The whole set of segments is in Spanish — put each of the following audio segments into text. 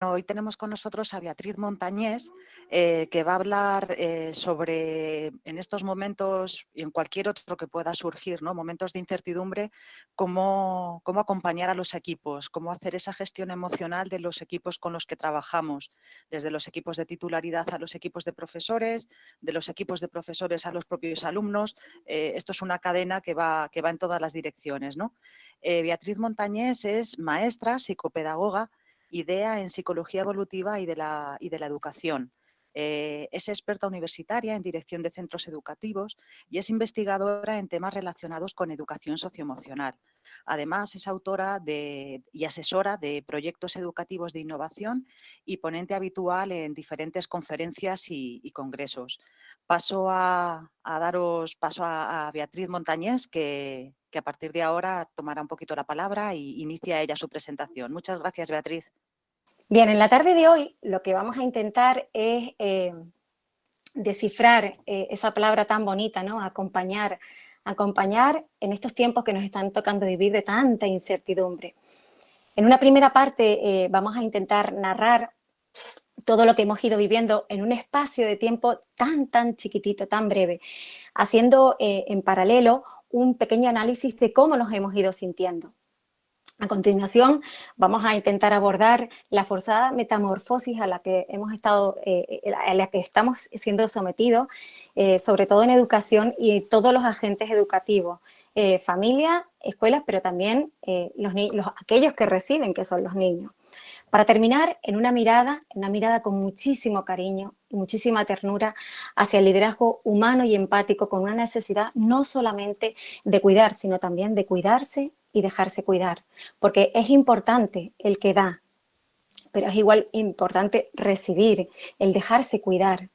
Hoy tenemos con nosotros a Beatriz Montañés, que va a hablar sobre, en estos momentos y en cualquier otro que pueda surgir, ¿no? Momentos de incertidumbre, cómo acompañar a los equipos, cómo hacer esa gestión emocional de los equipos con los que trabajamos, desde los equipos de titularidad a los equipos de profesores, de los equipos de profesores a los propios alumnos. Esto es una cadena que va en todas las direcciones, ¿no? Beatriz Montañés es maestra, psicopedagoga, IDEA en psicología evolutiva y de la educación. Es experta universitaria en dirección de centros educativos y es investigadora en temas relacionados con educación socioemocional. Además, es autora y asesora de proyectos educativos de innovación y ponente habitual en diferentes conferencias y congresos. Paso a daros paso a Beatriz Montañés, que a partir de ahora tomará un poquito la palabra y inicia ella su presentación. Muchas gracias, Beatriz. Bien, en la tarde de hoy lo que vamos a intentar es descifrar esa palabra tan bonita, ¿no? Acompañar en estos tiempos que nos están tocando vivir de tanta incertidumbre. En una primera parte vamos a intentar narrar todo lo que hemos ido viviendo en un espacio de tiempo tan chiquitito, tan breve, haciendo en paralelo un pequeño análisis de cómo nos hemos ido sintiendo. A continuación, vamos a intentar abordar la forzada metamorfosis a la que estamos siendo sometidos, sobre todo en educación y todos los agentes educativos, familia, escuelas, pero también aquellos que reciben, que son los niños. Para terminar, en una mirada con muchísimo cariño y muchísima ternura hacia el liderazgo humano y empático, con una necesidad no solamente de cuidar, sino también de cuidarse y dejarse cuidar, porque es importante el que da, pero es igual importante recibir, el dejarse cuidar.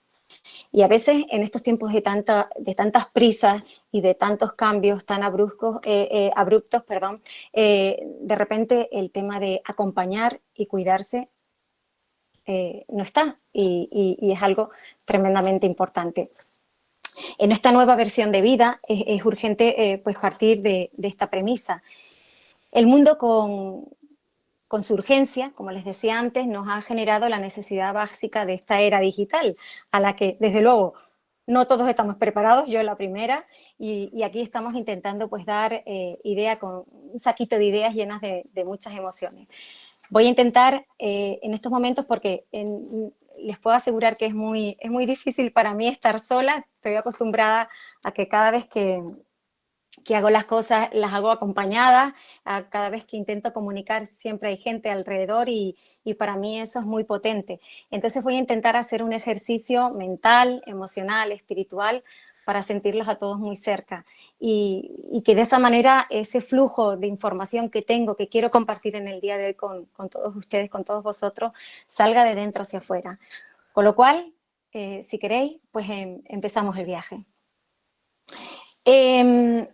Y a veces en estos tiempos de tantas prisas y de tantos cambios tan abruptos, de repente el tema de acompañar y cuidarse no está, y es algo tremendamente importante. En esta nueva versión de vida es urgente pues partir de esta premisa. El mundo con su urgencia, como les decía antes, nos ha generado la necesidad básica de esta era digital, a la que, desde luego, no todos estamos preparados, yo la primera, y aquí estamos intentando pues dar idea con un saquito de ideas llenas de muchas emociones. Voy a intentar en estos momentos, porque les puedo asegurar que es muy difícil para mí estar sola. Estoy acostumbrada a que cada vez que hago las cosas, las hago acompañadas. Cada vez que intento comunicar siempre hay gente alrededor y para mí eso es muy potente. Entonces voy a intentar hacer un ejercicio mental, emocional, espiritual, para sentirlos a todos muy cerca y que de esa manera ese flujo de información que tengo, que quiero compartir en el día de hoy con todos ustedes, con todos vosotros, salga de dentro hacia afuera. Con lo cual, si queréis, pues empezamos el viaje.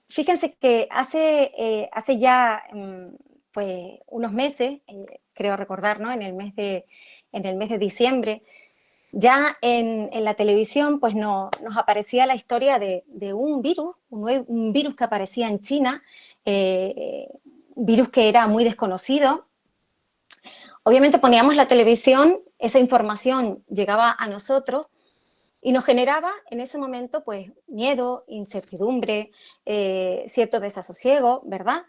Fíjense que hace ya pues unos meses, creo recordar, ¿no? En el mes de diciembre, ya en la televisión pues nos aparecía la historia de un virus, un virus que aparecía en China, virus que era muy desconocido. Obviamente poníamos la televisión, esa información llegaba a nosotros y nos generaba en ese momento pues miedo, incertidumbre, cierto desasosiego, ¿verdad?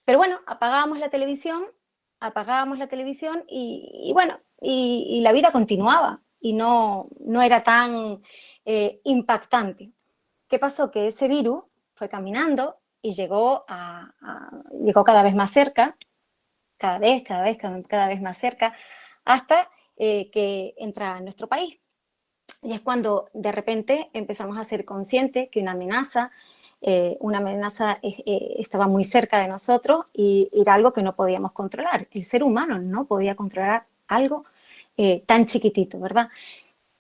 Pero bueno, apagábamos la televisión y bueno, y la vida continuaba y no era tan impactante. ¿Qué pasó? Que ese virus fue caminando y llegó cada vez más cerca, cada vez más cerca, hasta que entra a nuestro país. Y es cuando de repente empezamos a ser conscientes que una amenaza estaba muy cerca de nosotros y era algo que no podíamos controlar. El ser humano no podía controlar algo tan chiquitito, ¿verdad?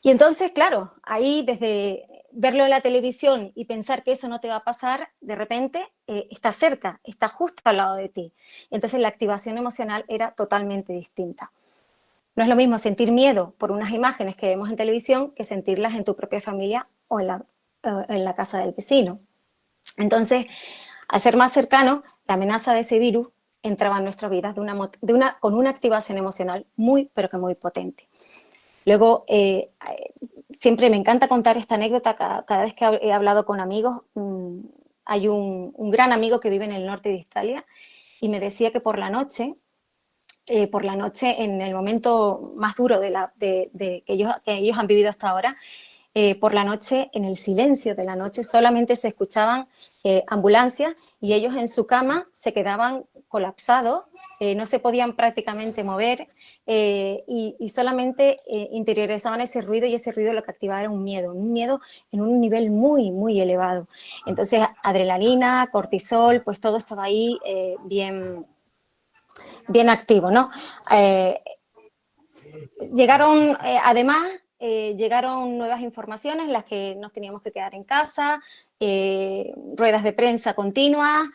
Y entonces, claro, ahí desde verlo en la televisión y pensar que eso no te va a pasar, de repente está cerca, está justo al lado de ti. Entonces la activación emocional era totalmente distinta. No es lo mismo sentir miedo por unas imágenes que vemos en televisión que sentirlas en tu propia familia o en la casa del vecino. Entonces, al ser más cercano, la amenaza de ese virus entraba en nuestras vidas con una activación emocional muy, pero que muy potente. Luego, siempre me encanta contar esta anécdota cada vez que he hablado con amigos. Hay un gran amigo que vive en el norte de Italia y me decía que por la noche, en el momento más duro que ellos han vivido hasta ahora, por la noche, en el silencio de la noche, solamente se escuchaban ambulancias y ellos en su cama se quedaban colapsados, no se podían prácticamente mover y solamente interiorizaban ese ruido, y ese ruido lo que activaba era un miedo en un nivel muy, muy elevado. Entonces, adrenalina, cortisol, pues todo estaba ahí bien activo, ¿no? Llegaron nuevas informaciones en las que nos teníamos que quedar en casa, ruedas de prensa continuas,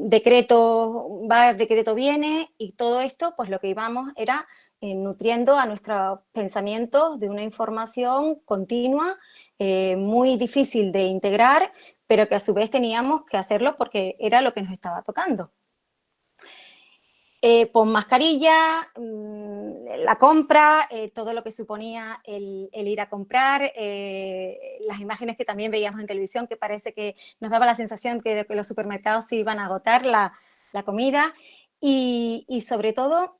decreto va, decreto viene, y todo esto, pues lo que íbamos era nutriendo a nuestros pensamientos de una información continua, muy difícil de integrar, pero que a su vez teníamos que hacerlo porque era lo que nos estaba tocando. Pon mascarilla, la compra, todo lo que suponía el ir a comprar, las imágenes que también veíamos en televisión, que parece que nos daba la sensación que los supermercados se iban a agotar la comida y sobre todo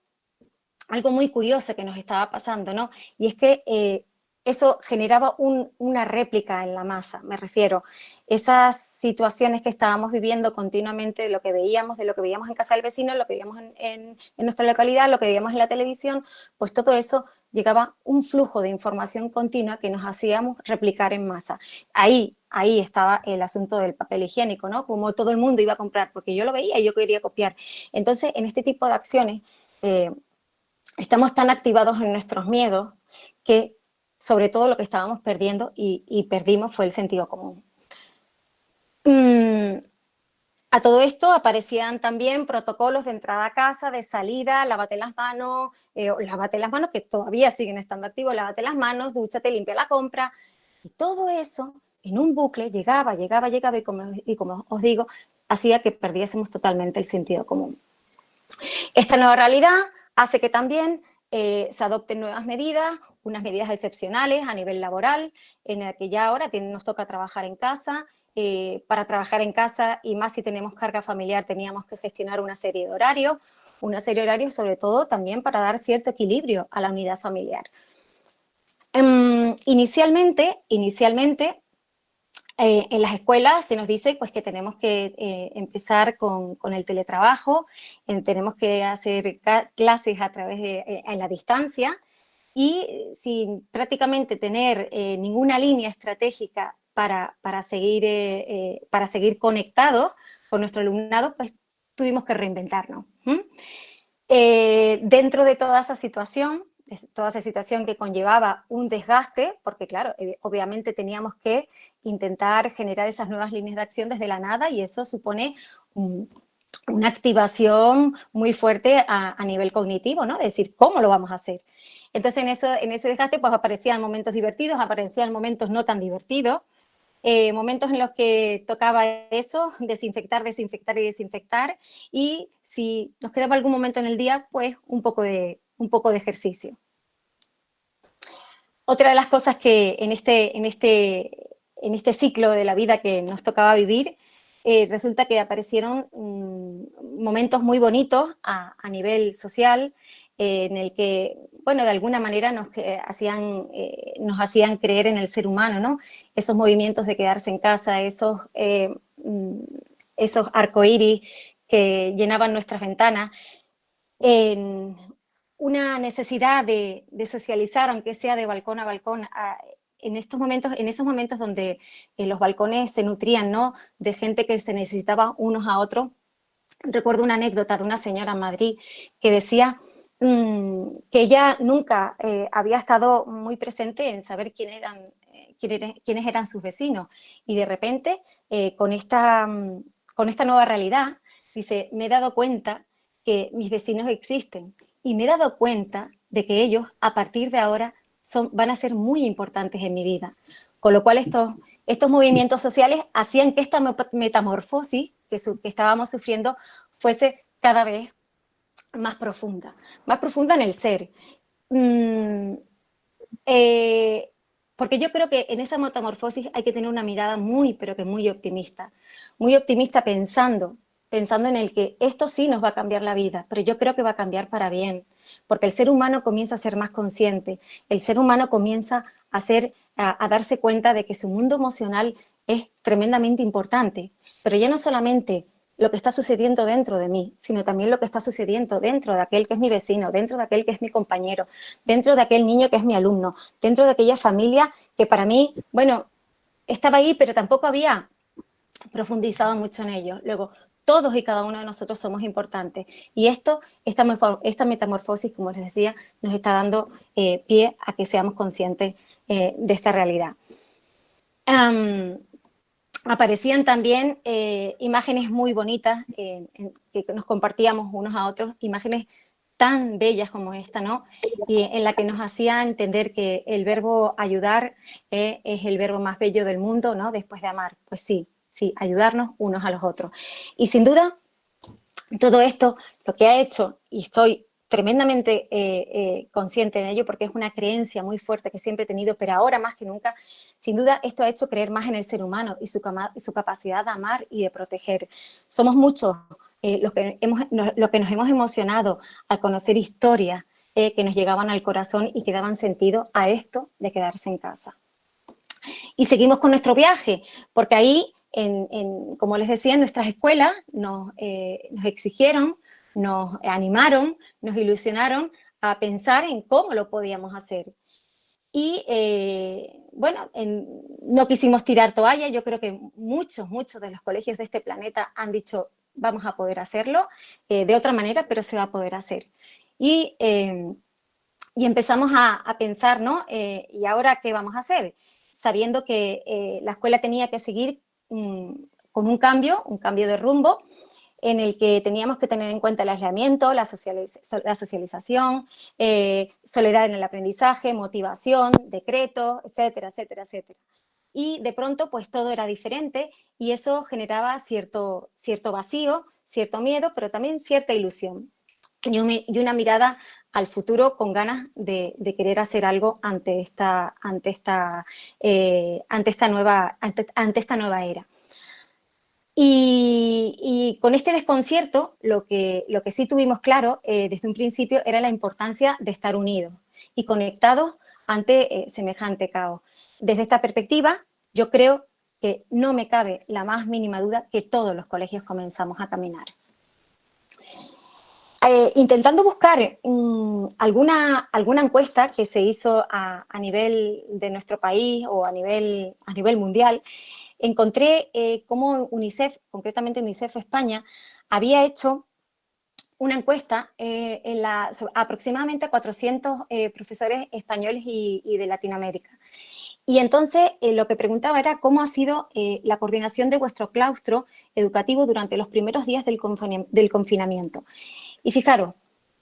algo muy curioso que nos estaba pasando, ¿no? Y es que eso generaba una réplica en la masa, me refiero. Esas situaciones que estábamos viviendo continuamente, de lo que veíamos en casa del vecino, lo que veíamos en nuestra localidad, lo que veíamos en la televisión, pues todo eso llegaba un flujo de información continua que nos hacíamos replicar en masa. Ahí estaba el asunto del papel higiénico, ¿no? Como todo el mundo iba a comprar, porque yo lo veía y yo quería copiar. Entonces, en este tipo de acciones, estamos tan activados en nuestros miedos que sobre todo lo que estábamos perdiendo y perdimos fue el sentido común. A todo esto aparecían también protocolos de entrada a casa, de salida, lávate las manos, que todavía siguen estando activos, lávate las manos, dúchate, limpia la compra. Y todo eso en un bucle llegaba y como os digo, hacía que perdiésemos totalmente el sentido común. Esta nueva realidad hace que también se adopten nuevas medidas, unas medidas excepcionales a nivel laboral, en el que ya ahora nos toca trabajar en casa. Para trabajar en casa, y más si tenemos carga familiar, teníamos que gestionar una serie de horarios sobre todo también para dar cierto equilibrio a la unidad familiar. Inicialmente en las escuelas se nos dice pues, que tenemos que empezar con el teletrabajo, tenemos que hacer clases a través en la distancia, y sin prácticamente tener ninguna línea estratégica para seguir conectados con nuestro alumnado, pues tuvimos que reinventarnos. Dentro de toda esa situación que conllevaba un desgaste, porque claro, obviamente teníamos que intentar generar esas nuevas líneas de acción desde la nada, y eso supone una activación muy fuerte a nivel cognitivo, ¿no? De decir, ¿cómo lo vamos a hacer? Entonces, en ese desgaste pues aparecían momentos divertidos, aparecían momentos no tan divertidos, momentos en los que tocaba eso, desinfectar, y si nos quedaba algún momento en el día, pues un poco de ejercicio. Otra de las cosas que en este ciclo de la vida que nos tocaba vivir, resulta que aparecieron momentos muy bonitos a nivel social, en el que, bueno, de alguna manera nos hacían creer en el ser humano, ¿no? Esos movimientos de quedarse en casa, esos arcoíris que llenaban nuestras ventanas, en una necesidad de socializar, aunque sea de balcón a balcón, en esos momentos donde los balcones se nutrían, ¿no?, de gente que se necesitaba unos a otros. Recuerdo una anécdota de una señora en Madrid que decía que ella nunca había estado muy presente en saber quiénes eran sus vecinos, y de repente con esta nueva realidad, dice, me he dado cuenta que mis vecinos existen, y me he dado cuenta de que ellos a partir de ahora van a ser muy importantes en mi vida. Con lo cual estos movimientos sociales hacían que esta metamorfosis que estábamos sufriendo fuese cada vez más profunda en el ser. Mm, porque yo creo que en esa metamorfosis hay que tener una mirada muy, pero que muy optimista pensando en el que esto sí nos va a cambiar la vida, pero yo creo que va a cambiar para bien, porque el ser humano comienza a ser más consciente, el ser humano comienza a darse cuenta de que su mundo emocional es tremendamente importante, pero ya no solamente lo que está sucediendo dentro de mí, sino también lo que está sucediendo dentro de aquel que es mi vecino, dentro de aquel que es mi compañero, dentro de aquel niño que es mi alumno, dentro de aquella familia que para mí, bueno, estaba ahí, pero tampoco había profundizado mucho en ello. Luego, todos y cada uno de nosotros somos importantes. Y esta metamorfosis, como les decía, nos está dando pie a que seamos conscientes de esta realidad. Aparecían también imágenes muy bonitas que nos compartíamos unos a otros, imágenes tan bellas como esta, ¿no? Y en la que nos hacía entender que el verbo ayudar es el verbo más bello del mundo, ¿no? Después de amar. Pues sí, ayudarnos unos a los otros. Y sin duda, todo esto lo que ha hecho, y estoy tremendamente consciente de ello porque es una creencia muy fuerte que siempre he tenido, pero ahora más que nunca, sin duda esto ha hecho creer más en el ser humano y su capacidad de amar y de proteger. Somos muchos los que nos hemos emocionado al conocer historias que nos llegaban al corazón y que daban sentido a esto de quedarse en casa. Y seguimos con nuestro viaje, porque ahí, como les decía, en nuestras escuelas nos exigieron, nos animaron, nos ilusionaron a pensar en cómo lo podíamos hacer. Y bueno, no quisimos tirar toalla, yo creo que muchos de los colegios de este planeta han dicho vamos a poder hacerlo de otra manera, pero se va a poder hacer. Y empezamos a pensar, ¿no? ¿Y ahora qué vamos a hacer? Sabiendo que la escuela tenía que seguir con un cambio de rumbo, en el que teníamos que tener en cuenta el aislamiento, la socialización, soledad en el aprendizaje, motivación, decretos, etcétera, etcétera, etcétera. Y de pronto, pues todo era diferente y eso generaba cierto vacío, cierto miedo, pero también cierta ilusión y una mirada al futuro con ganas de querer hacer algo ante esta nueva era. Y con este desconcierto, lo que sí tuvimos claro desde un principio era la importancia de estar unidos y conectados ante semejante caos. Desde esta perspectiva, yo creo que no me cabe la más mínima duda que todos los colegios comenzamos a caminar. Intentando buscar alguna encuesta que se hizo a nivel de nuestro país o a nivel mundial, encontré cómo UNICEF, concretamente UNICEF España, había hecho una encuesta aproximadamente 400 profesores españoles y de Latinoamérica. Y entonces lo que preguntaba era cómo ha sido la coordinación de vuestro claustro educativo durante los primeros días del confinamiento. Y fijaros,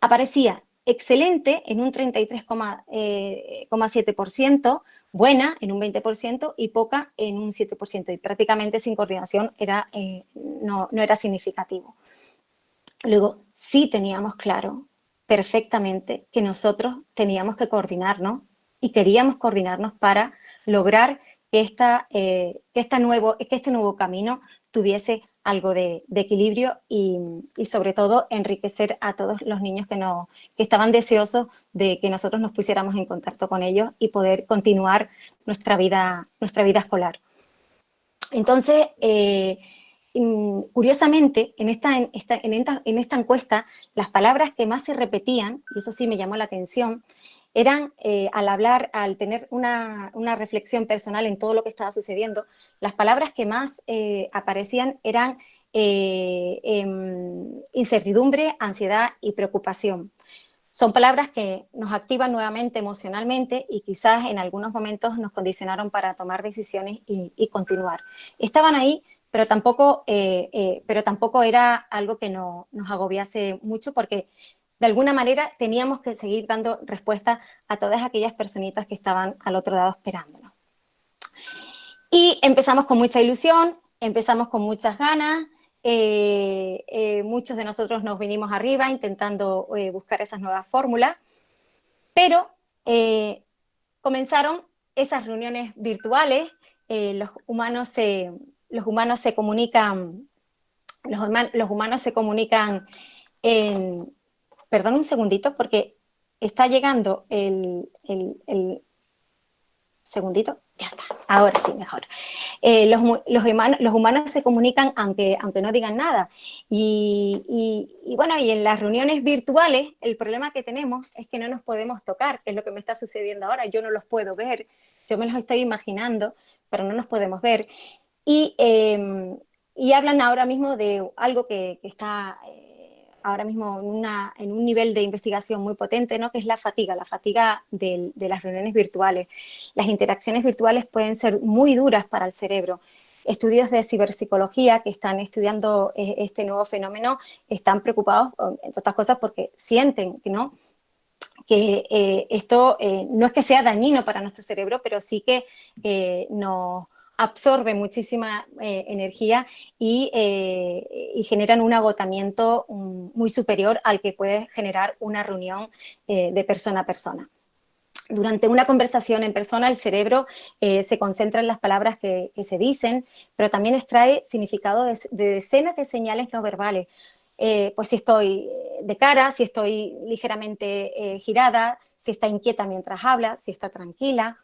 aparecía excelente en un 33,7%, buena en un 20% y poca en un 7%. Y prácticamente sin coordinación no era significativo. Luego, sí teníamos claro perfectamente que nosotros teníamos que coordinarnos y queríamos coordinarnos para lograr que este nuevo camino tuviese algo de equilibrio y sobre todo enriquecer a todos los niños que estaban deseosos de que nosotros nos pusiéramos en contacto con ellos y poder continuar nuestra vida escolar. Entonces, curiosamente, en esta encuesta, las palabras que más se repetían, y eso sí me llamó la atención, eran, al tener una reflexión personal en todo lo que estaba sucediendo, las palabras que más aparecían eran incertidumbre, ansiedad y preocupación. Son palabras que nos activan nuevamente emocionalmente y quizás en algunos momentos nos condicionaron para tomar decisiones y continuar. Estaban ahí, pero tampoco era algo que nos agobiase mucho porque de alguna manera teníamos que seguir dando respuesta a todas aquellas personitas que estaban al otro lado esperándonos. Y empezamos con mucha ilusión, empezamos con muchas ganas, muchos de nosotros nos vinimos arriba intentando buscar esas nuevas fórmulas, pero comenzaron esas reuniones virtuales, los humanos se comunican, los humanos se comunican en... Perdón un segundito porque está llegando el segundito, ya está, ahora sí, mejor. Los humanos se comunican aunque no digan nada. Bueno, y en las reuniones virtuales, el problema que tenemos es que no nos podemos tocar, que es lo que me está sucediendo ahora. Yo no los puedo ver, yo me los estoy imaginando, pero no nos podemos ver. Y hablan ahora mismo de algo que está ahora mismo en un nivel de investigación muy potente, ¿no? Que es la fatiga de las reuniones virtuales. Las interacciones virtuales pueden ser muy duras para el cerebro. Estudios de ciberpsicología que están estudiando este nuevo fenómeno están preocupados, entre otras cosas, porque sienten, ¿no?, que esto no es que sea dañino para nuestro cerebro, pero sí que nos absorbe muchísima energía y generan un agotamiento muy superior al que puede generar una reunión de persona a persona. Durante una conversación en persona, el cerebro se concentra en las palabras que se dicen, pero también extrae significado de decenas de señales no verbales. Pues si estoy de cara, si estoy ligeramente girada, si está inquieta mientras habla, si está tranquila.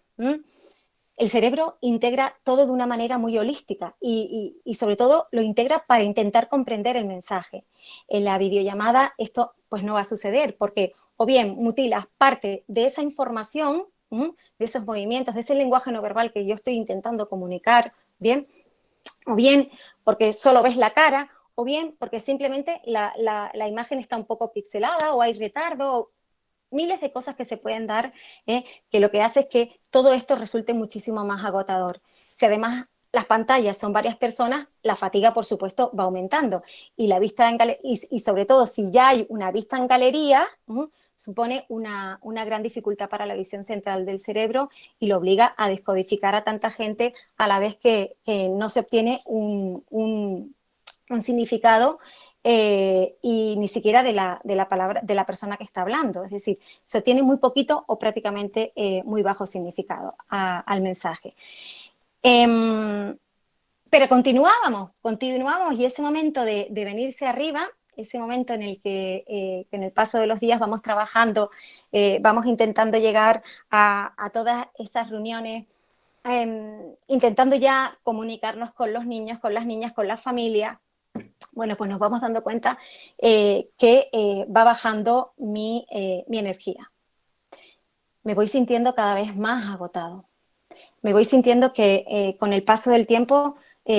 El cerebro integra todo de una manera muy holística y sobre todo lo integra para intentar comprender el mensaje. En la videollamada esto pues no va a suceder porque o bien mutilas parte de esa información, de esos movimientos, de ese lenguaje no verbal que yo estoy intentando comunicar, bien, o bien porque solo ves la cara, o bien porque simplemente la imagen está un poco pixelada o hay retardo, miles de cosas que se pueden dar, que lo que hace es que todo esto resulte muchísimo más agotador. Si además las pantallas son varias personas, la fatiga, por supuesto, va aumentando. Y la vista y sobre todo, si ya hay una vista en galería, supone una gran dificultad para la visión central del cerebro y lo obliga a descodificar a tanta gente a la vez que no se obtiene un significado y ni siquiera de la palabra, de la persona que está hablando. Es decir, se obtiene muy poquito o prácticamente muy bajo significado al mensaje. Pero continuábamos y ese momento de venirse arriba, ese momento en el que en el paso de los días vamos trabajando, vamos intentando llegar a todas esas reuniones, intentando ya comunicarnos con los niños, con las niñas, con la familia. Bueno, pues nos vamos dando cuenta que va bajando mi energía. Me voy sintiendo cada vez más agotado. Me voy sintiendo que con el paso del tiempo,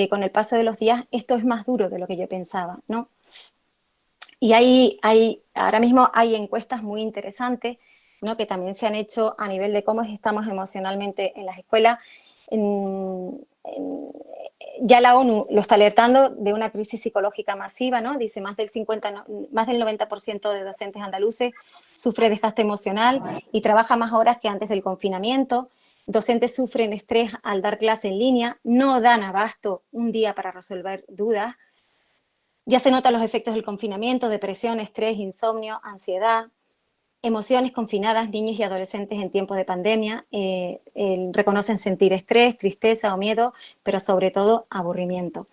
con el paso de los días, esto es más duro de lo que yo pensaba, ¿no? Y ahora mismo hay encuestas muy interesantes, ¿no?, que también se han hecho a nivel de cómo estamos emocionalmente en las escuelas. Ya la ONU lo está alertando de una crisis psicológica masiva, ¿no? Dice más del 90% de docentes andaluces sufre desgaste emocional y trabaja más horas que antes del confinamiento. Docentes sufren estrés al dar clase en línea, no dan abasto un día para resolver dudas. Ya se notan los efectos del confinamiento, depresión, estrés, insomnio, ansiedad. Emociones confinadas, niños y adolescentes en tiempos de pandemia reconocen sentir estrés, tristeza o miedo, pero sobre todo aburrimiento.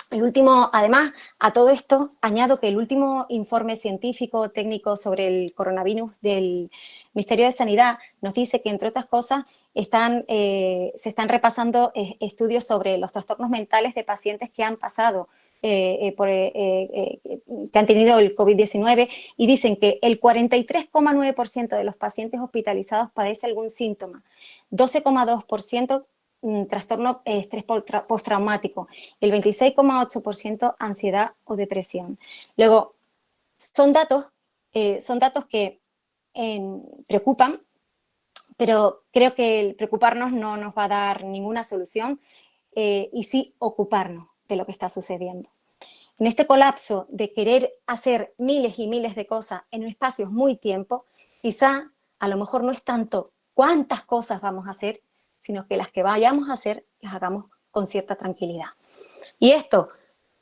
El último, además, a todo esto, añado que el último informe científico técnico sobre el coronavirus del Ministerio de Sanidad nos dice que, entre otras cosas, se están repasando estudios sobre los trastornos mentales de pacientes que han pasado que han tenido el COVID-19 y dicen que el 43,9% de los pacientes hospitalizados padece algún síntoma, 12,2% trastorno estrés postraumático, el 26,8% ansiedad o depresión. Luego, son datos que preocupan, pero creo que el preocuparnos no nos va a dar ninguna solución y sí ocuparnos de lo que está sucediendo. En este colapso de querer hacer miles y miles de cosas en espacios muy tiempo, quizá a lo mejor no es tanto cuántas cosas vamos a hacer, sino que las que vayamos a hacer las hagamos con cierta tranquilidad. Y esto,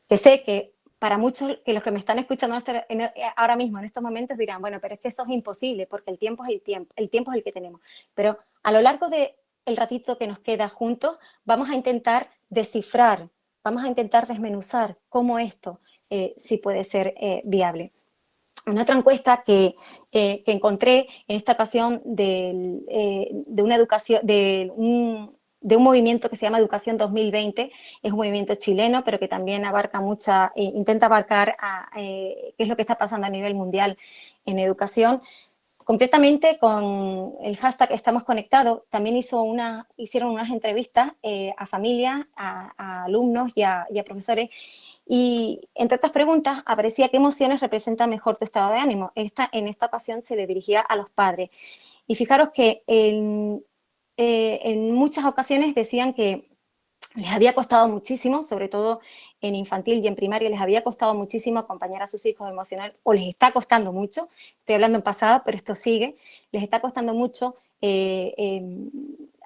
que sé que para muchos que los que me están escuchando ahora mismo, en estos momentos, dirán, bueno, pero es que eso es imposible porque el tiempo es el que tenemos. Pero a lo largo del ratito que nos queda juntos, vamos a intentar descifrar, vamos a intentar desmenuzar cómo esto sí puede ser viable. Una otra encuesta que encontré en esta ocasión de una educación, de un movimiento que se llama Educación 2020, es un movimiento chileno, pero que también abarca intenta abarcar qué es lo que está pasando a nivel mundial en educación. Concretamente, con el hashtag Estamos Conectados, también hicieron unas entrevistas a familias, a alumnos y a profesores. Y entre otras preguntas aparecía qué emociones representan mejor tu estado de ánimo. En esta ocasión se le dirigía a los padres. Y fijaros que en muchas ocasiones decían que les había costado muchísimo, sobre todo en infantil y en primaria, les había costado muchísimo acompañar a sus hijos emocional, o les está costando mucho, estoy hablando en pasado, pero esto sigue, les está costando mucho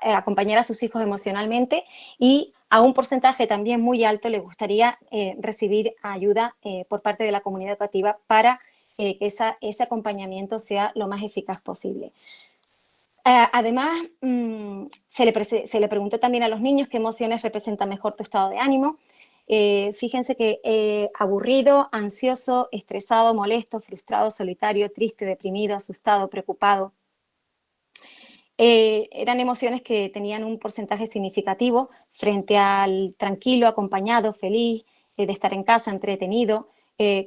acompañar a sus hijos emocionalmente, y a un porcentaje también muy alto les gustaría recibir ayuda por parte de la comunidad educativa para que ese acompañamiento sea lo más eficaz posible. Además, se le preguntó también a los niños qué emociones representan mejor tu estado de ánimo. Fíjense que aburrido, ansioso, estresado, molesto, frustrado, solitario, triste, deprimido, asustado, preocupado. Eran emociones que tenían un porcentaje significativo frente al tranquilo, acompañado, feliz, de estar en casa, entretenido,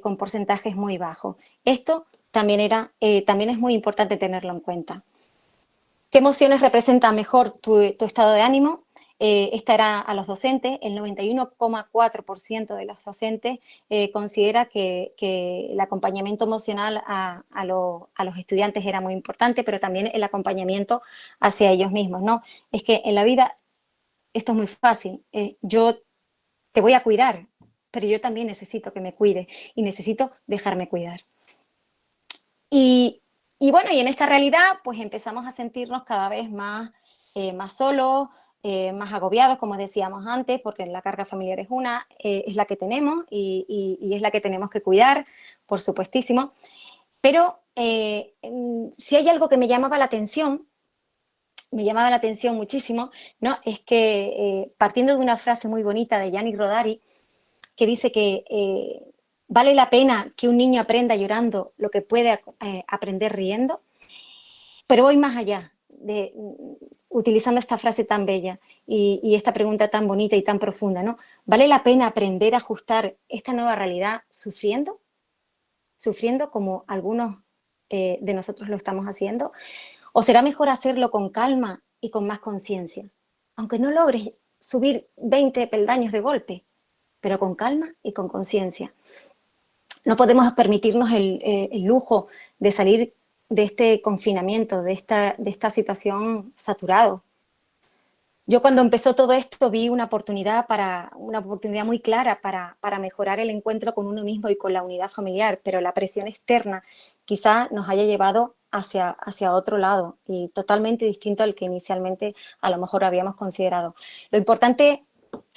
con porcentajes muy bajos. Esto también es muy importante tenerlo en cuenta. ¿Qué emociones representa mejor tu estado de ánimo? Esta era a los docentes. El 91,4% de los docentes considera que el acompañamiento emocional a los estudiantes era muy importante, pero también el acompañamiento hacia ellos mismos, ¿no? Es que en la vida esto es muy fácil. Yo te voy a cuidar, pero yo también necesito que me cuides y necesito dejarme cuidar. Y bueno, y en esta realidad pues empezamos a sentirnos cada vez más solos, más agobiados, como decíamos antes, porque la carga familiar es la que tenemos y es la que tenemos que cuidar, por supuestísimo. Pero si hay algo que me llamaba la atención muchísimo, ¿no? Es que partiendo de una frase muy bonita de Gianni Rodari, que dice que vale la pena que un niño aprenda llorando lo que puede aprender riendo, pero voy más allá, utilizando esta frase tan bella y esta pregunta tan bonita y tan profunda, ¿no? ¿Vale la pena aprender a ajustar esta nueva realidad sufriendo? ¿Sufriendo como algunos de nosotros lo estamos haciendo? ¿O será mejor hacerlo con calma y con más conciencia? Aunque no logres subir 20 peldaños de golpe, pero con calma y con conciencia. No podemos permitirnos el lujo de salir de este confinamiento, de esta situación saturado. Yo cuando empezó todo esto vi una oportunidad muy clara para mejorar el encuentro con uno mismo y con la unidad familiar, pero la presión externa quizá nos haya llevado hacia otro lado y totalmente distinto al que inicialmente a lo mejor habíamos considerado. Lo importante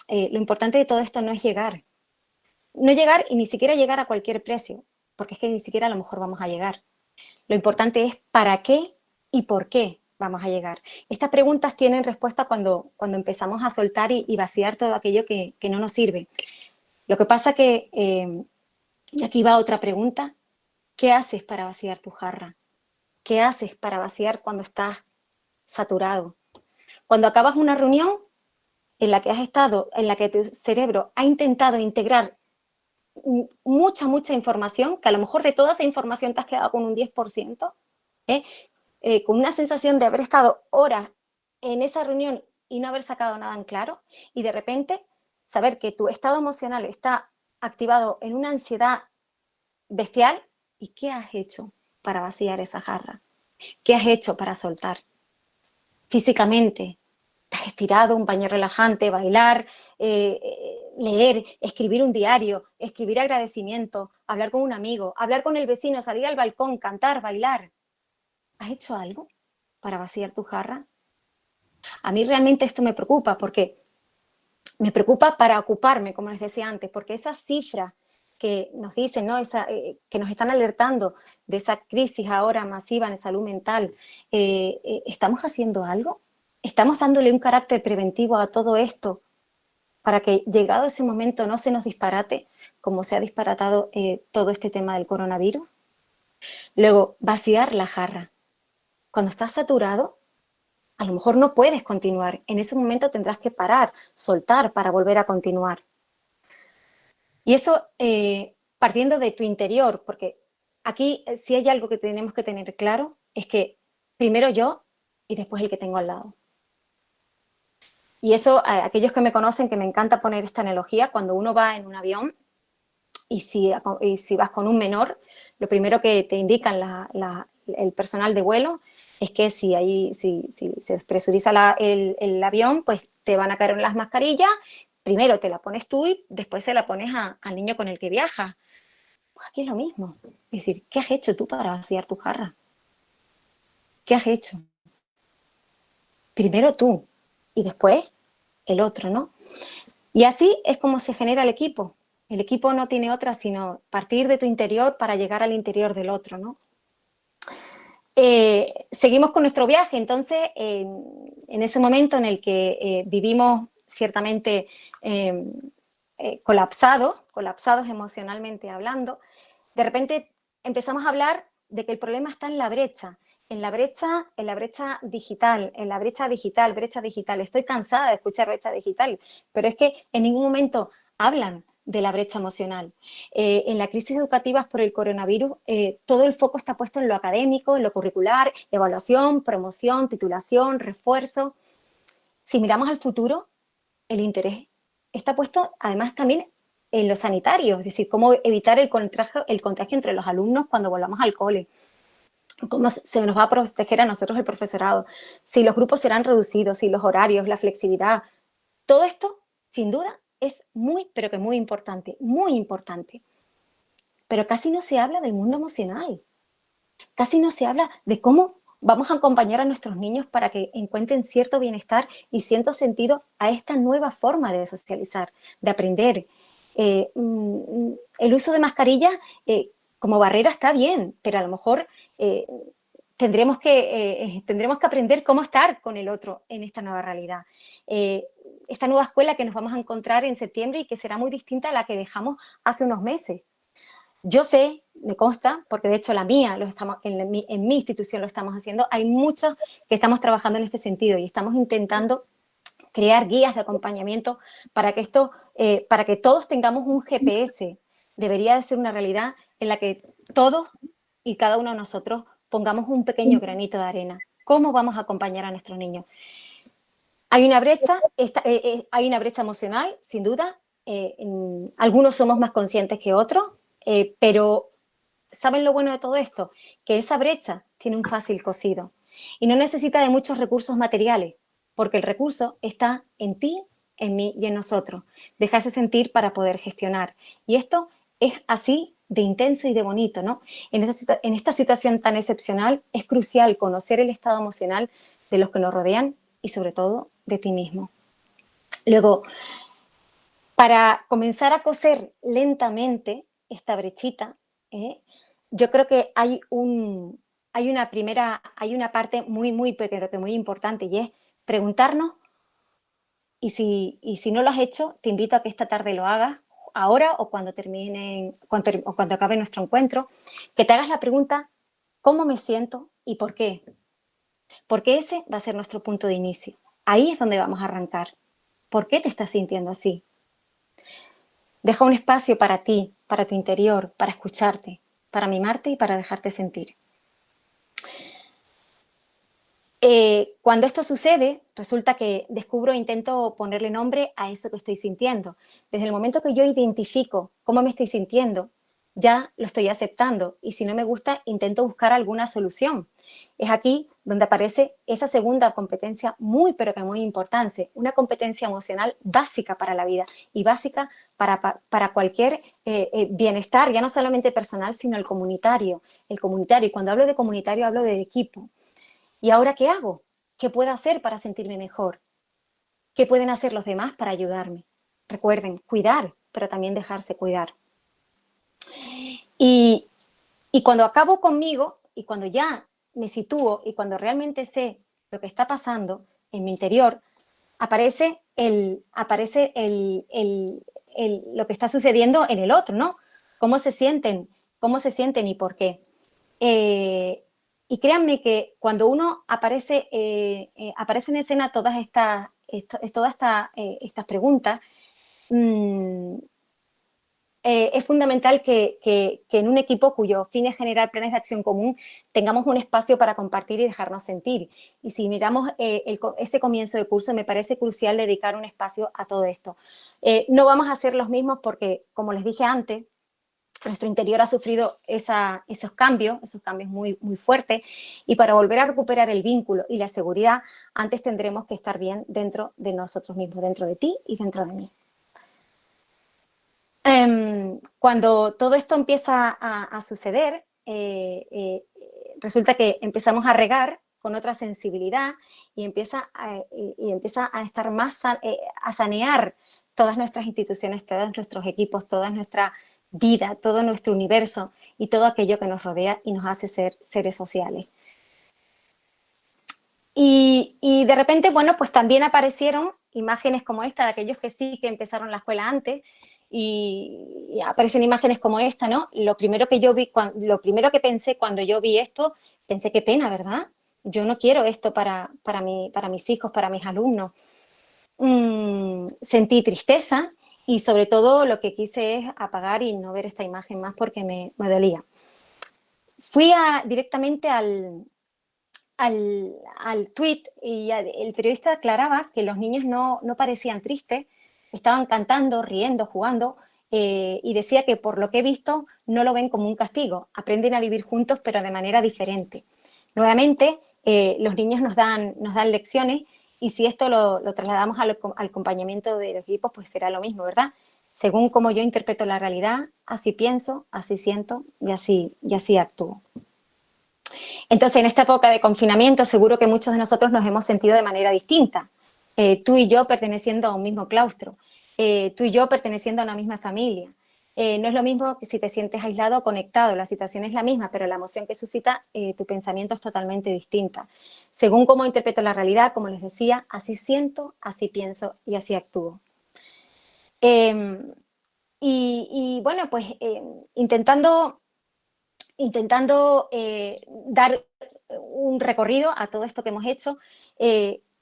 de todo esto no es llegar y ni siquiera llegar a cualquier precio, porque es que ni siquiera a lo mejor vamos a llegar. Lo importante es para qué y por qué vamos a llegar. Estas preguntas tienen respuesta cuando empezamos a soltar y vaciar todo aquello que no nos sirve. Lo que pasa que, y aquí va otra pregunta, ¿qué haces para vaciar tu jarra? ¿Qué haces para vaciar cuando estás saturado? Cuando acabas una reunión en la que has estado, en la que tu cerebro ha intentado integrar mucha información, que a lo mejor de toda esa información te has quedado con un 10%, con una sensación de haber estado horas en esa reunión y no haber sacado nada en claro, y de repente saber que tu estado emocional está activado en una ansiedad bestial. ¿Y qué has hecho para vaciar esa jarra? ¿Qué has hecho para soltar? Físicamente, te has estirado, un baño relajante, bailar, leer, escribir un diario, escribir agradecimiento, hablar con un amigo, hablar con el vecino, salir al balcón, cantar, bailar. ¿Has hecho algo para vaciar tu jarra? A mí realmente esto me preocupa porque me preocupa para ocuparme, como les decía antes, porque esa cifra que nos dicen, ¿no? Que nos están alertando de esa crisis ahora masiva en salud mental, ¿estamos haciendo algo? ¿Estamos dándole un carácter preventivo a todo esto para que llegado ese momento no se nos disparate como se ha disparatado todo este tema del coronavirus? Luego, vaciar la jarra. Cuando estás saturado, a lo mejor no puedes continuar. En ese momento tendrás que parar, soltar para volver a continuar. Y eso partiendo de tu interior, porque aquí si hay algo que tenemos que tener claro es que primero yo y después el que tengo al lado. Y eso, aquellos que me conocen, que me encanta poner esta analogía, cuando uno va en un avión y si vas con un menor, lo primero que te indican el personal de vuelo es que si se despresuriza el avión, pues te van a caer las mascarillas. Primero te la pones tú y después se la pones al niño con el que viajas. Pues aquí es lo mismo. Es decir, ¿qué has hecho tú para vaciar tu jarra? ¿Qué has hecho? Primero tú y después el otro, ¿no? Y así es como se genera el equipo. El equipo no tiene otra sino partir de tu interior para llegar al interior del otro, ¿no? Seguimos con nuestro viaje, entonces, en ese momento en el que vivimos ciertamente colapsados emocionalmente hablando, de repente empezamos a hablar de que el problema está en la brecha digital, brecha digital. Estoy cansada de escuchar brecha digital, pero es que en ningún momento hablan de la brecha emocional. En la crisis educativa por el coronavirus, todo el foco está puesto en lo académico, en lo curricular, evaluación, promoción, titulación, refuerzo. Si miramos al futuro, el interés está puesto además también en lo sanitario, es decir, cómo evitar el contagio entre los alumnos cuando volvamos al cole. Cómo se nos va a proteger a nosotros el profesorado, si los grupos serán reducidos, si los horarios, la flexibilidad. Todo esto, sin duda, es muy, pero que muy importante, muy importante. Pero casi no se habla del mundo emocional. Casi no se habla de cómo vamos a acompañar a nuestros niños para que encuentren cierto bienestar y cierto sentido a esta nueva forma de socializar, de aprender. El uso de mascarillas como barrera está bien, pero a lo mejor tendremos que aprender cómo estar con el otro en esta nueva realidad. Esta nueva escuela que nos vamos a encontrar en septiembre y que será muy distinta a la que dejamos hace unos meses. Yo sé, me consta, porque de hecho la mía, en mi institución lo estamos haciendo, hay muchos que estamos trabajando en este sentido y estamos intentando crear guías de acompañamiento para que para que todos tengamos un GPS. Debería de ser una realidad en la que todos y cada uno de nosotros pongamos un pequeño granito de arena. ¿Cómo vamos a acompañar a nuestros niños? Hay una brecha emocional, sin duda. Algunos somos más conscientes que otros, pero ¿saben lo bueno de todo esto? Que esa brecha tiene un fácil cosido y no necesita de muchos recursos materiales, porque el recurso está en ti, en mí y en nosotros. Dejarse sentir para poder gestionar. Y esto es así de intenso y de bonito, ¿no? En esta situación tan excepcional es crucial conocer el estado emocional de los que nos rodean y sobre todo de ti mismo. Luego, para comenzar a coser lentamente esta brechita, yo creo que hay una parte muy, pero que muy importante y es preguntarnos, y si no lo has hecho, te invito a que esta tarde lo hagas, ahora o cuando acabe nuestro encuentro, que te hagas la pregunta, ¿cómo me siento y por qué? Porque ese va a ser nuestro punto de inicio. Ahí es donde vamos a arrancar. ¿Por qué te estás sintiendo así? Deja un espacio para ti, para tu interior, para escucharte, para mimarte y para dejarte sentir. Cuando esto sucede, resulta que intento ponerle nombre a eso que estoy sintiendo. Desde el momento que yo identifico cómo me estoy sintiendo, ya lo estoy aceptando y si no me gusta, intento buscar alguna solución. Es aquí donde aparece esa segunda competencia muy, pero que muy importante, una competencia emocional básica para la vida y básica para cualquier bienestar, ya no solamente personal, sino el comunitario. Y cuando hablo de comunitario, hablo de equipo. ¿Y ahora qué hago? ¿Qué puedo hacer para sentirme mejor? ¿Qué pueden hacer los demás para ayudarme? Recuerden, cuidar, pero también dejarse cuidar. Y, y cuando acabo conmigo y cuando ya me sitúo y cuando realmente sé lo que está pasando en mi interior, aparece lo que está sucediendo en el otro, ¿no? Cómo se sienten y por qué. Eh, y créanme que cuando uno aparece en escena estas preguntas, mmm, es fundamental que en un equipo cuyo fin es generar planes de acción común tengamos un espacio para compartir y dejarnos sentir. Y si miramos ese comienzo de curso, me parece crucial dedicar un espacio a todo esto. No vamos a ser los mismos porque, como les dije antes, nuestro interior ha sufrido esos cambios muy, muy fuertes, y para volver a recuperar el vínculo y la seguridad, antes tendremos que estar bien dentro de nosotros mismos, dentro de ti y dentro de mí. Cuando todo esto empieza a suceder, resulta que empezamos a regar con otra sensibilidad y empieza a estar más, a sanear todas nuestras instituciones, todos nuestros equipos, toda nuestra vida, todo nuestro universo y todo aquello que nos rodea y nos hace ser seres sociales. Y de repente, bueno, pues también aparecieron imágenes como esta de aquellos que sí que empezaron la escuela antes, y aparecen imágenes como esta, ¿no? Lo primero que pensé cuando yo vi esto, pensé qué pena, ¿verdad? Yo no quiero esto para mis hijos, para mis alumnos. Sentí tristeza y sobre todo lo que quise es apagar y no ver esta imagen más porque me dolía. Fui directamente al tuit y el periodista aclaraba que los niños no parecían tristes, estaban cantando, riendo, jugando, y decía que por lo que he visto no lo ven como un castigo, aprenden a vivir juntos pero de manera diferente. Nuevamente, los niños nos dan lecciones, y si esto lo trasladamos al acompañamiento de los equipos, pues será lo mismo, ¿verdad? Según cómo yo interpreto la realidad, así pienso, así siento y así actúo. Entonces, en esta época de confinamiento, seguro que muchos de nosotros nos hemos sentido de manera distinta. Tú y yo perteneciendo a un mismo claustro, tú y yo perteneciendo a una misma familia. No es lo mismo que si te sientes aislado o conectado, la situación es la misma, pero la emoción que suscita tu pensamiento es totalmente distinta. Según cómo interpreto la realidad, como les decía, así siento, así pienso y así actúo. Y bueno, pues intentando dar un recorrido a todo esto que hemos hecho.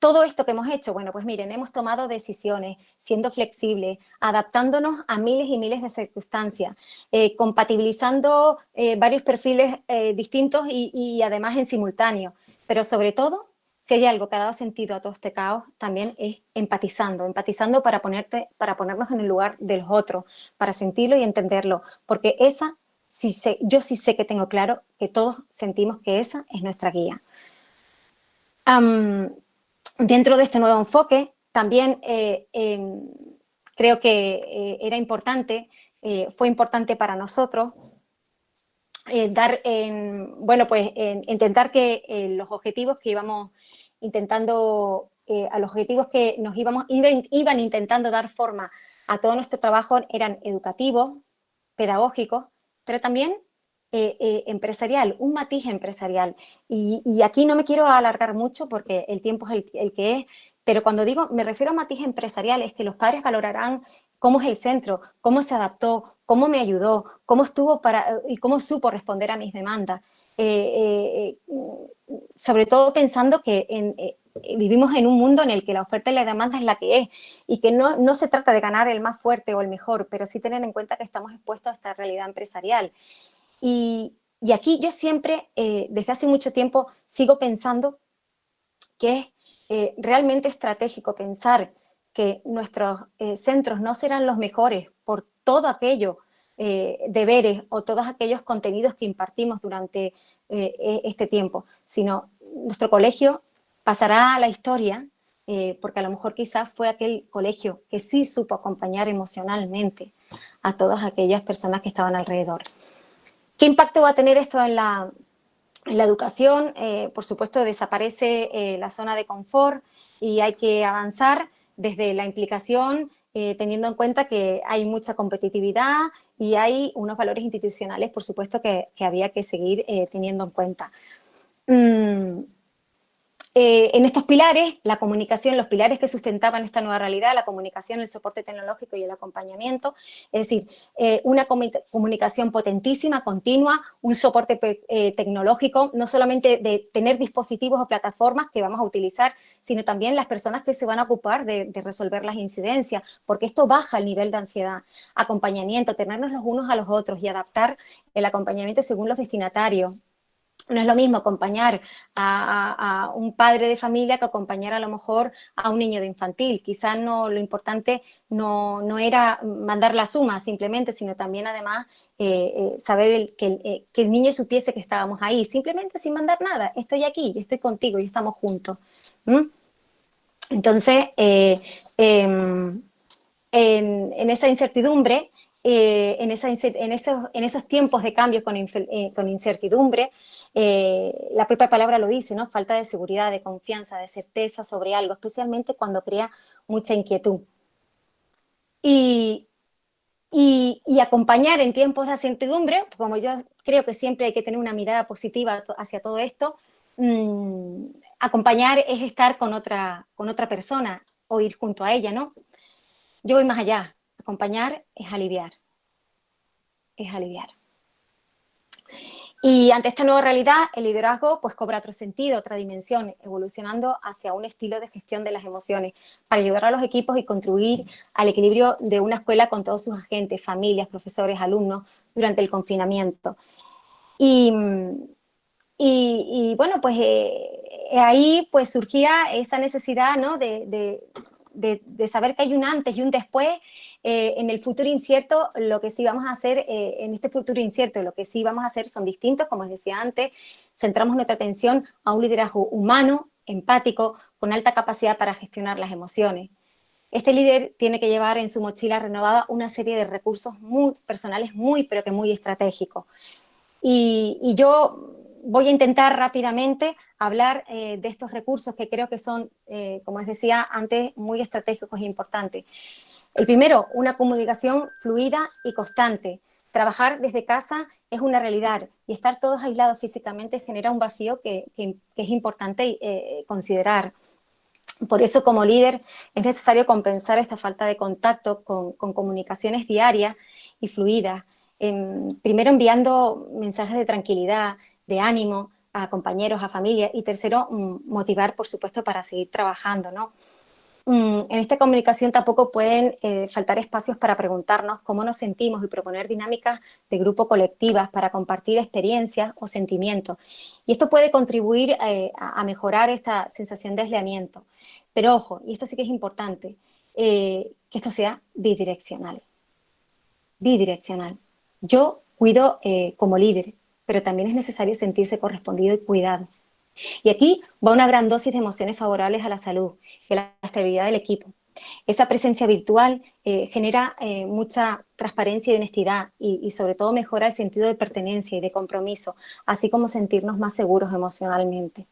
Todo esto que hemos hecho, bueno, pues miren, hemos tomado decisiones, siendo flexibles, adaptándonos a miles y miles de circunstancias, compatibilizando varios perfiles distintos y además en simultáneo. Pero sobre todo, si hay algo que ha dado sentido a todo este caos, también es empatizando para ponernos en el lugar de los otros, para sentirlo y entenderlo, porque yo sí sé que tengo claro que todos sentimos que esa es nuestra guía. Dentro de este nuevo enfoque, también creo que era importante, fue importante para nosotros intentar que los objetivos que íbamos intentando, a los objetivos que iban intentando dar forma a todo nuestro trabajo eran educativos, pedagógicos, pero también empresarial, un matiz empresarial. Y aquí no me quiero alargar mucho porque el tiempo es el que es, pero cuando digo, me refiero a matiz empresarial, es que los padres valorarán cómo es el centro, cómo se adaptó, cómo me ayudó, cómo estuvo y cómo supo responder a mis demandas. Sobre todo pensando que vivimos en un mundo en el que la oferta y la demanda es la que es, y que no se trata de ganar el más fuerte o el mejor, pero sí tener en cuenta que estamos expuestos a esta realidad empresarial. Y aquí yo siempre, desde hace mucho tiempo, sigo pensando que es realmente estratégico pensar que nuestros centros no serán los mejores por todo aquello deberes o todos aquellos contenidos que impartimos durante este tiempo, sino nuestro colegio pasará a la historia porque a lo mejor quizás fue aquel colegio que sí supo acompañar emocionalmente a todas aquellas personas que estaban alrededor. ¿Qué impacto va a tener esto en la educación? Por supuesto, desaparece la zona de confort y hay que avanzar desde la implicación teniendo en cuenta que hay mucha competitividad y hay unos valores institucionales, por supuesto, que había que seguir teniendo en cuenta. En estos pilares, la comunicación, los pilares que sustentaban esta nueva realidad, la comunicación, el soporte tecnológico y el acompañamiento, es decir, una comunicación potentísima, continua, un soporte tecnológico, no solamente de tener dispositivos o plataformas que vamos a utilizar, sino también las personas que se van a ocupar de resolver las incidencias, porque esto baja el nivel de ansiedad, acompañamiento, tenernos los unos a los otros y adaptar el acompañamiento según los destinatarios. No es lo mismo acompañar a un padre de familia que acompañar a lo mejor a un niño de infantil. Quizás no, lo importante no era mandar la suma simplemente, sino también además saber que el niño supiese que estábamos ahí, simplemente sin mandar nada. Estoy aquí, yo estoy contigo y estamos juntos. Entonces, en esa incertidumbre, en esos tiempos de cambio con incertidumbre, la propia palabra lo dice, ¿no? Falta de seguridad, de confianza, de certeza sobre algo, especialmente cuando crea mucha inquietud. Y acompañar en tiempos de incertidumbre, como yo creo que siempre hay que tener una mirada positiva hacia todo esto, acompañar es estar con otra persona o ir junto a ella, ¿no? Yo voy más allá. Acompañar es aliviar. Es aliviar. Y ante esta nueva realidad, el liderazgo pues cobra otro sentido, otra dimensión, evolucionando hacia un estilo de gestión de las emociones para ayudar a los equipos y contribuir al equilibrio de una escuela con todos sus agentes, familias, profesores, alumnos, durante el confinamiento. Y bueno, pues ahí pues surgía esa necesidad, ¿no? de saber que hay un antes y un después en el futuro incierto. Lo que sí vamos a hacer en este futuro incierto, lo que sí vamos a hacer son distintos, como os decía antes. Centramos nuestra atención a un liderazgo humano, empático, con alta capacidad para gestionar las emociones. Este líder tiene que llevar en su mochila renovada una serie de recursos muy personales, pero que muy estratégicos. Y yo voy a intentar rápidamente hablar de estos recursos que creo que son, como os decía antes, muy estratégicos e importantes. El primero, una comunicación fluida y constante. Trabajar desde casa es una realidad y estar todos aislados físicamente genera un vacío que es importante considerar. Por eso, como líder, es necesario compensar esta falta de contacto con comunicaciones diarias y fluidas. Primero, enviando mensajes de tranquilidad, de ánimo a compañeros, a familia. Y tercero, motivar, por supuesto, para seguir trabajando, ¿no? En esta comunicación tampoco pueden faltar espacios para preguntarnos cómo nos sentimos y proponer dinámicas de grupo colectivas para compartir experiencias o sentimientos. Y esto puede contribuir a mejorar esta sensación de aislamiento. Pero ojo, y esto sí que es importante, que esto sea bidireccional. Bidireccional. Yo cuido como líder, pero también es necesario sentirse correspondido y cuidado. Y aquí va una gran dosis de emociones favorables a la salud y a la estabilidad del equipo. Esa presencia virtual genera mucha transparencia y honestidad y sobre todo mejora el sentido de pertenencia y de compromiso, así como sentirnos más seguros emocionalmente.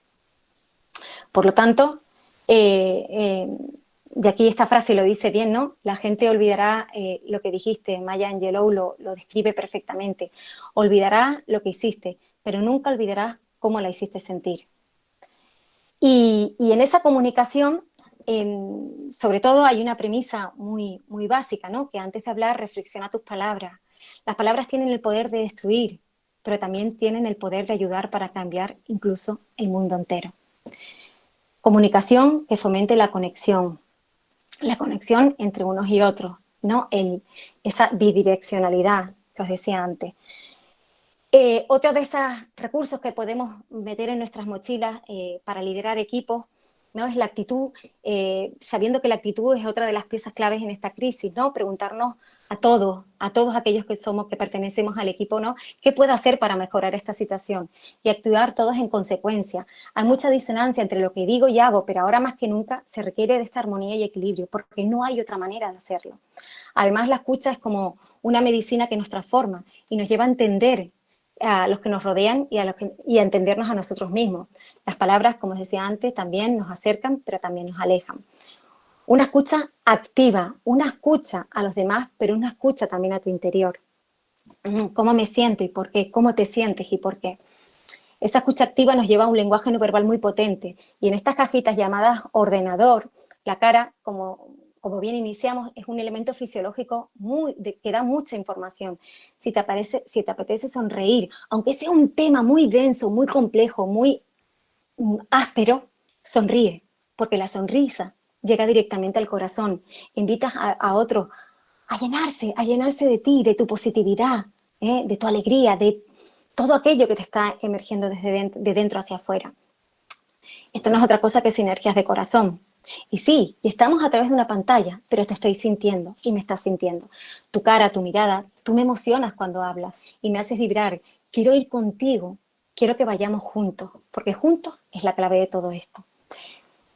Por lo tanto, y aquí esta frase lo dice bien, ¿no? La gente olvidará lo que dijiste, Maya Angelou lo describe perfectamente. Olvidará lo que hiciste, pero nunca olvidarás cómo la hiciste sentir. Y en esa comunicación, sobre todo hay una premisa muy básica, ¿no? Que antes de hablar, reflexiona tus palabras. Las palabras tienen el poder de destruir, pero también tienen el poder de ayudar para cambiar incluso el mundo entero. Comunicación que fomente la conexión entre unos y otros, ¿no? Esa bidireccionalidad que os decía antes. Otro de esos recursos que podemos meter en nuestras mochilas para liderar equipos, ¿no? Es la actitud, sabiendo que la actitud es otra de las piezas claves en esta crisis, ¿no? Preguntarnos a todos aquellos que pertenecemos al equipo, ¿no? ¿Qué puedo hacer para mejorar esta situación? Y actuar todos en consecuencia. Hay mucha disonancia entre lo que digo y hago, pero ahora más que nunca se requiere de esta armonía y equilibrio, porque no hay otra manera de hacerlo. Además, la escucha es como una medicina que nos transforma y nos lleva a entender a los que nos rodean y a entendernos a nosotros mismos. Las palabras, como os decía antes, también nos acercan, pero también nos alejan. Una escucha activa, una escucha a los demás, pero una escucha también a tu interior. ¿Cómo me siento y por qué? ¿Cómo te sientes y por qué? Esa escucha activa nos lleva a un lenguaje no verbal muy potente. Y en estas cajitas llamadas ordenador, la cara, como bien iniciamos, es un elemento fisiológico que da mucha información. Si te apetece sonreír, aunque sea un tema muy denso, muy complejo, muy áspero, sonríe, porque la sonrisa llega directamente al corazón. Invitas a otro a llenarse de ti, de tu positividad, de tu alegría, de todo aquello que te está emergiendo de dentro hacia afuera. Esto no es otra cosa que sinergias de corazón. Y sí, estamos a través de una pantalla, pero te estoy sintiendo y me estás sintiendo. Tu cara, tu mirada, tú me emocionas cuando hablas y me haces vibrar. Quiero ir contigo, quiero que vayamos juntos, porque juntos es la clave de todo esto.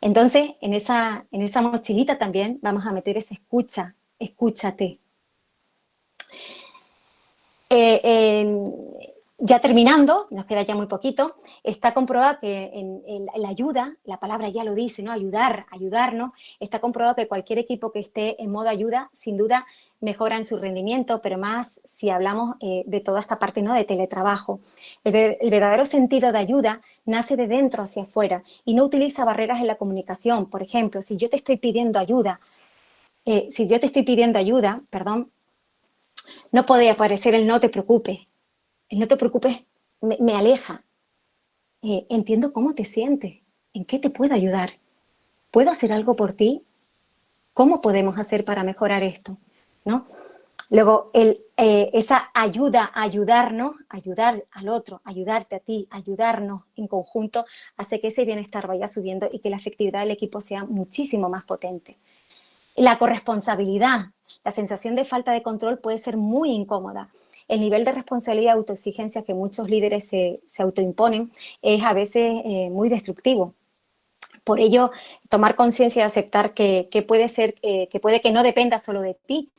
Entonces, en esa mochilita también vamos a meter esa escucha, escúchate. Ya terminando, nos queda ya muy poquito, está comprobado que en la ayuda, la palabra ya lo dice, ¿no? Ayudar, ayudarnos, está comprobado que cualquier equipo que esté en modo ayuda, sin duda, mejora en su rendimiento, pero más si hablamos de toda esta parte, ¿no? De teletrabajo. El verdadero sentido de ayuda nace de dentro hacia afuera y no utiliza barreras en la comunicación. Por ejemplo, si yo te estoy pidiendo ayuda, perdón, no puede aparecer el no te preocupes. El no te preocupes me aleja. Entiendo cómo te sientes. ¿En qué te puedo ayudar? ¿Puedo hacer algo por ti? ¿Cómo podemos hacer para mejorar esto? ¿No? Luego, esa ayuda, ayudarnos, ayudar al otro, ayudarte a ti, ayudarnos en conjunto, hace que ese bienestar vaya subiendo y que la efectividad del equipo sea muchísimo más potente. La corresponsabilidad, la sensación de falta de control puede ser muy incómoda. El nivel de responsabilidad y autoexigencia que muchos líderes se autoimponen es a veces muy destructivo. Por ello, tomar conciencia y aceptar que puede que no dependa solo de ti,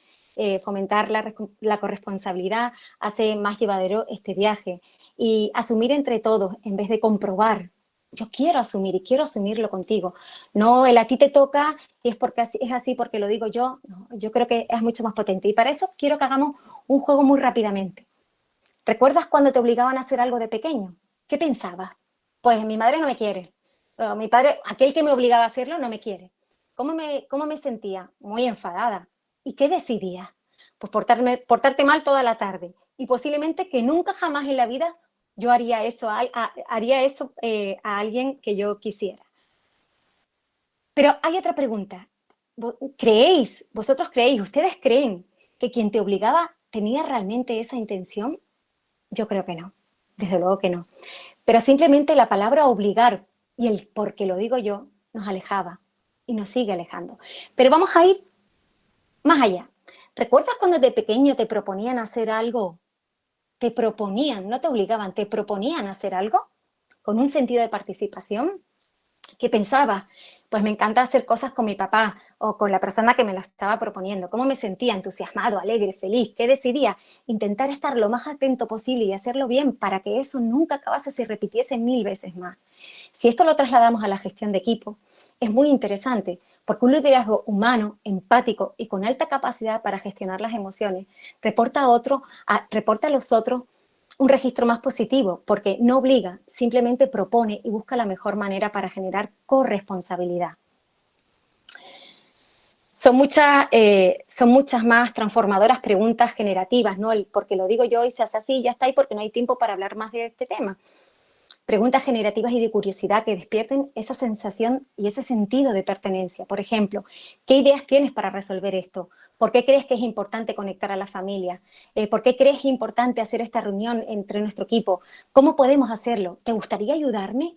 fomentar la corresponsabilidad hace más llevadero este viaje y asumir entre todos en vez de comprobar. Yo quiero asumir y quiero asumirlo contigo. No, el a ti te toca y es así porque lo digo yo. No, yo creo que es mucho más potente. Y para eso quiero que hagamos un juego muy rápidamente. ¿Recuerdas cuando te obligaban a hacer algo de pequeño? ¿Qué pensabas? Pues mi madre no me quiere. Mi padre, aquel que me obligaba a hacerlo, no me quiere. ¿Cómo me sentía? Muy enfadada. ¿Y qué decidía? Pues portarte mal toda la tarde. Y posiblemente que nunca jamás en la vida yo haría eso a alguien que yo quisiera. Pero hay otra pregunta. ¿Ustedes creen que quien te obligaba tenía realmente esa intención? Yo creo que no, desde luego que no. Pero simplemente la palabra obligar y el porque lo digo yo nos alejaba y nos sigue alejando. Pero vamos a ir más allá. ¿Recuerdas cuando de pequeño te proponían hacer algo? Te proponían, no te obligaban, te proponían hacer algo con un sentido de participación. ¿Qué pensaba? Pues me encanta hacer cosas con mi papá o con la persona que me lo estaba proponiendo. ¿Cómo me sentía? Entusiasmado, alegre, feliz. ¿Qué decidía? Intentar estar lo más atento posible y hacerlo bien para que eso nunca acabase, se repitiese 1000 veces más. Si esto lo trasladamos a la gestión de equipo, es muy interesante porque un liderazgo humano, empático y con alta capacidad para gestionar las emociones reporta a los otros un registro más positivo, porque no obliga, simplemente propone y busca la mejor manera para generar corresponsabilidad. Son muchas más transformadoras preguntas generativas, ¿no? Porque lo digo yo y se hace así y ya está, y porque no hay tiempo para hablar más de este tema. Preguntas generativas y de curiosidad que despierten esa sensación y ese sentido de pertenencia. Por ejemplo, ¿qué ideas tienes para resolver esto? ¿Por qué crees que es importante conectar a la familia? ¿Por qué crees que es importante hacer esta reunión entre nuestro equipo? ¿Cómo podemos hacerlo? ¿Te gustaría ayudarme?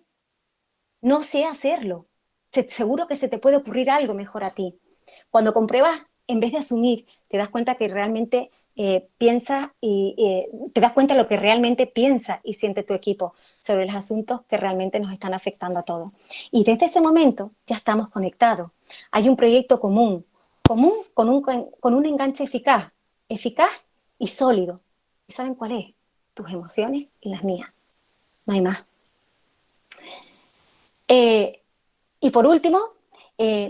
No sé hacerlo. Seguro que se te puede ocurrir algo mejor a ti. Cuando compruebas, en vez de asumir, te das cuenta que realmente piensa y te das cuenta de lo que realmente piensa y siente tu equipo sobre los asuntos que realmente nos están afectando a todos. Y desde ese momento ya estamos conectados. Hay un proyecto común con un enganche eficaz y sólido. ¿Y saben cuál es? Tus emociones y las mías. No hay más. Y por último,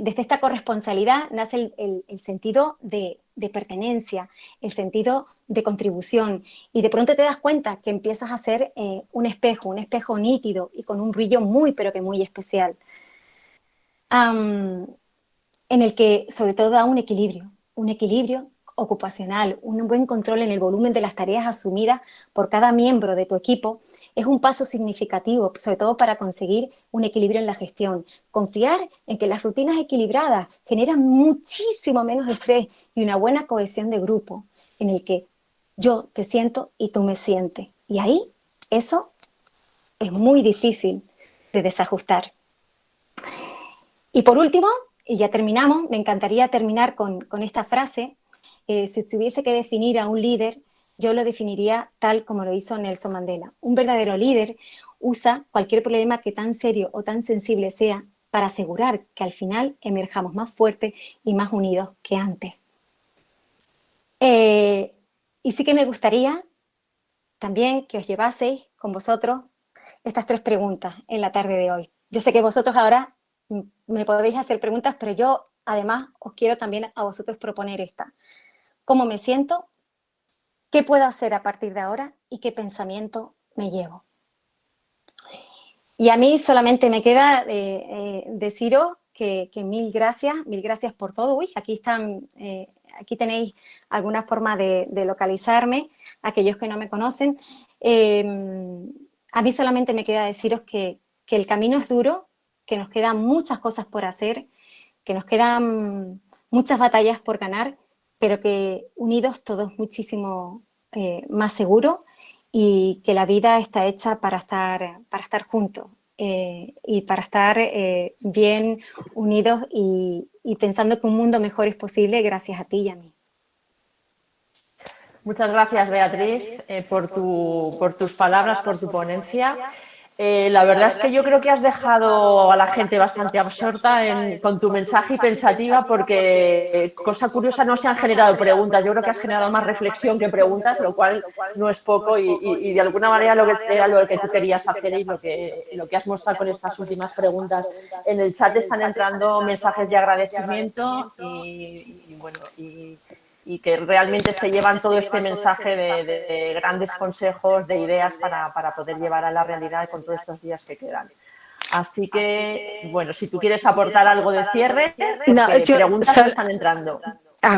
desde esta corresponsabilidad nace el sentido de pertenencia, el sentido de contribución, y de pronto te das cuenta que empiezas a ser un espejo nítido y con un brillo muy, pero que muy especial, en el que sobre todo da un equilibrio ocupacional, un buen control en el volumen de las tareas asumidas por cada miembro de tu equipo. Es un paso significativo, sobre todo para conseguir un equilibrio en la gestión. Confiar en que las rutinas equilibradas generan muchísimo menos estrés y una buena cohesión de grupo, en el que yo te siento y tú me sientes. Y ahí eso es muy difícil de desajustar. Y por último, y ya terminamos, me encantaría terminar con esta frase. Si tuviese que definir a un líder, yo lo definiría tal como lo hizo Nelson Mandela. Un verdadero líder usa cualquier problema que tan serio o tan sensible sea para asegurar que al final emerjamos más fuertes y más unidos que antes. Y sí que me gustaría también que os llevaseis con vosotros estas 3 preguntas en la tarde de hoy. Yo sé que vosotros ahora me podéis hacer preguntas, pero yo además os quiero también a vosotros proponer esta. ¿Cómo me siento? ¿Qué puedo hacer a partir de ahora? ¿Y qué pensamiento me llevo? Y a mí solamente me queda deciros que mil gracias por todo. Uy, aquí tenéis alguna forma de localizarme, aquellos que no me conocen. A mí solamente me queda deciros que el camino es duro, que nos quedan muchas cosas por hacer, que nos quedan muchas batallas por ganar, pero que unidos todos muchísimo más seguros, y que la vida está hecha para estar juntos y para estar bien unidos y pensando que un mundo mejor es posible gracias a ti y a mí. Muchas gracias, Beatriz, por tus palabras, por tu ponencia. La verdad es que yo creo que has dejado a la gente bastante absorta con tu mensaje y pensativa, porque, cosa curiosa, no se han generado preguntas. Yo creo que has generado más reflexión que preguntas, lo cual no es poco, y de alguna manera lo que era lo que tú querías hacer, y lo que has mostrado con estas últimas preguntas. En el chat están entrando mensajes de agradecimiento y que realmente se llevan todo este mensaje de grandes consejos, de ideas para poder llevar a la realidad con todos estos días que quedan. Así que, bueno, si tú quieres aportar algo de cierre, preguntas están entrando.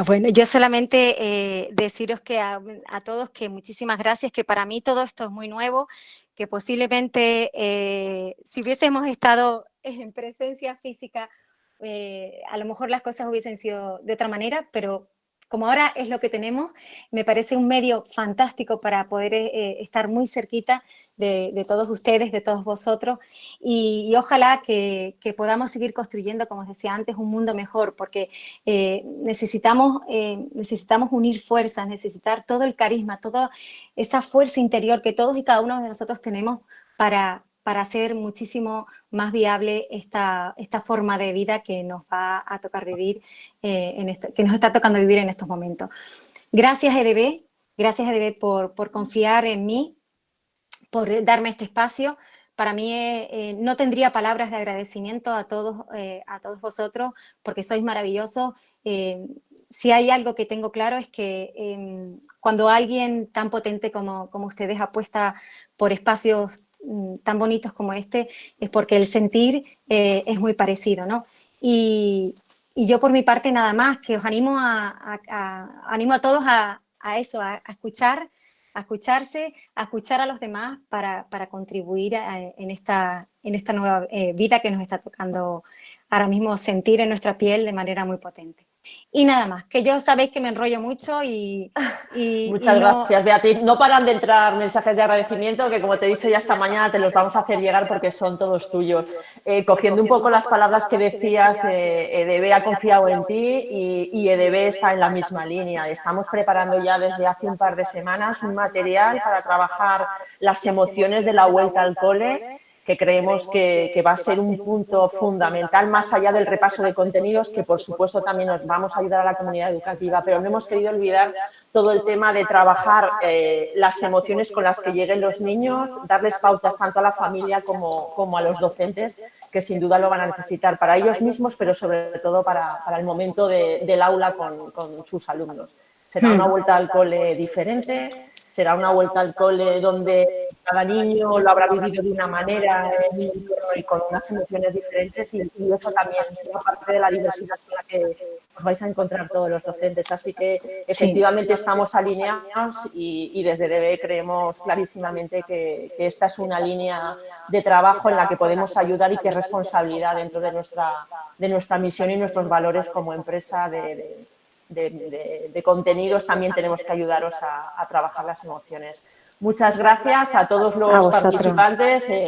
Bueno, yo solamente deciros que a todos que muchísimas gracias, que para mí todo esto es muy nuevo, que posiblemente si hubiésemos estado en presencia física, a lo mejor las cosas hubiesen sido de otra manera, pero como ahora es lo que tenemos, me parece un medio fantástico para poder estar muy cerquita de todos ustedes, de todos vosotros, y ojalá que podamos seguir construyendo, como os decía antes, un mundo mejor, porque necesitamos unir fuerzas, necesitar todo el carisma, toda esa fuerza interior que todos y cada uno de nosotros tenemos para hacer muchísimo más viable esta forma de vida que nos va a tocar vivir, que nos está tocando vivir en estos momentos. Gracias EDB por confiar en mí, por darme este espacio. Para mí no tendría palabras de agradecimiento a todos vosotros, porque sois maravillosos. Si hay algo que tengo claro es que cuando alguien tan potente como ustedes apuesta por espacios tan bonitos como este, es porque el sentir es muy parecido, ¿no? Y yo por mi parte nada más, que os animo animo a todos a eso, a escuchar, a escucharse, a escuchar a los demás para contribuir en esta nueva vida que nos está tocando ahora mismo sentir en nuestra piel de manera muy potente. Y nada más, que yo sabéis que me enrollo mucho Muchas gracias, Beatriz. No paran de entrar mensajes de agradecimiento, que como te he dicho ya esta mañana te los vamos a hacer llegar porque son todos tuyos. Cogiendo un poco las palabras que decías, EDB ha confiado en ti y EDB está en la misma línea. Estamos preparando ya desde hace un par de semanas un material para trabajar las emociones de la vuelta al cole. que creemos que va a ser un punto fundamental, más allá del repaso de contenidos, que por supuesto también nos vamos a ayudar a la comunidad educativa, pero no hemos querido olvidar todo el tema de trabajar las emociones con las que lleguen los niños, darles pautas tanto a la familia como a los docentes, que sin duda lo van a necesitar para ellos mismos, pero sobre todo para el momento del aula con sus alumnos. Será una vuelta al cole diferente, será una vuelta al cole donde cada niño lo habrá vivido de una manera en un entorno y con unas emociones diferentes, y eso también será parte de la diversidad con la que os vais a encontrar todos los docentes. Así que efectivamente estamos alineados y desde DB creemos clarísimamente que esta es una línea de trabajo en la que podemos ayudar y que es responsabilidad dentro de nuestra misión y nuestros valores como empresa de contenidos. También tenemos que ayudaros a trabajar las emociones. Muchas gracias a todos los participantes.